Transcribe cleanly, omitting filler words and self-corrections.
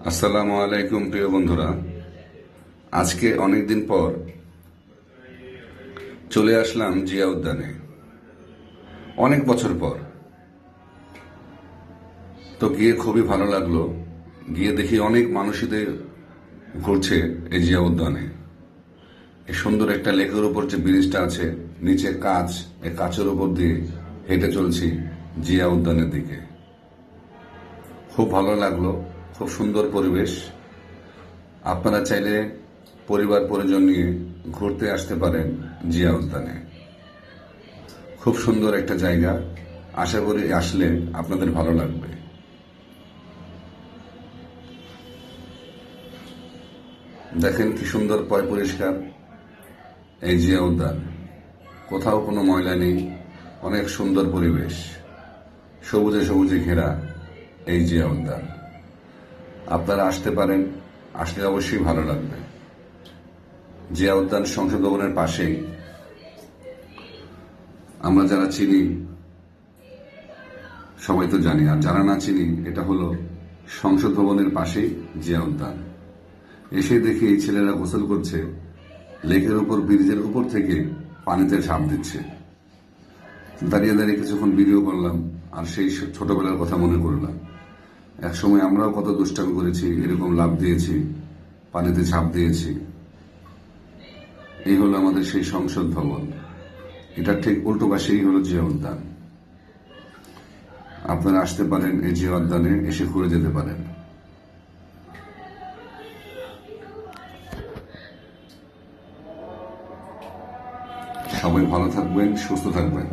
আসসালামু আলাইকুম প্রিয় বন্ধুরা। আজকে অনেকদিন পর চলে আসলাম জিয়া উদ্যানে, অনেক বছর পর। তো গিয়ে খুবই ভালো লাগলো। গিয়ে দেখি অনেক মানুষদের ঘুরছে এই জিয়া উদ্যানে। এই সুন্দর একটা লেকের উপর যে ব্রিজটা আছে, নিচে কাঁচ, এই কাঁচের উপর দিয়ে হেঁটে চলছি জিয়া উদ্যানের দিকে। খুব ভালো লাগলো, খুব সুন্দর পরিবেশ। আপনারা চাইলে পরিবার পরিজন নিয়ে ঘুরতে আসতে পারেন জিয়া উদ্যানে। খুব সুন্দর একটা জায়গা, আশা করি আসলে আপনাদের ভালো লাগবে। দেখেন কি সুন্দর পয় পরিষ্কার এই জিয়া উদ্যান, কোথাও কোনো ময়লা নেই, অনেক সুন্দর পরিবেশ, সবুজে সবুজে ঘেরা এই জিয়া উদ্যান। আপনারা আসতে পারেন, আসলে অবশ্যই ভালো লাগবে। জিয়া উদ্যান সংসদ ভবনের পাশেই। আমরা যারা চিনি সবাই তো জানি, আর যারা না চিনি, এটা হলো সংসদ ভবনের পাশেই জিয়া উদ্যান। এসে দেখি এই ছেলেরা গোসল করছে, লেকের উপর ব্রিজের উপর থেকে পানিতে ঝাঁপ দিচ্ছে। দাঁড়িয়ে দাঁড়িয়ে কিছুক্ষণ ভিডিও করলাম, আর সেই ছোটবেলার কথা মনে করলাম। এক সময় আমরাও কত দুষ্টামি করেছি, এরকম লাফ দিয়েছি, পানিতে ঝাঁপ দিয়েছি। এই হলো আমাদের সেই সংসদ ভবন। এটা ঠিক উল্টো পাশেই হলো জিয়া উদ্যান। আপনারা আসতে পারেন, এই জিয়া উদ্যানে এসে ঘুরে যেতে পারেন। সবাই ভালো থাকবেন, সুস্থ থাকবেন।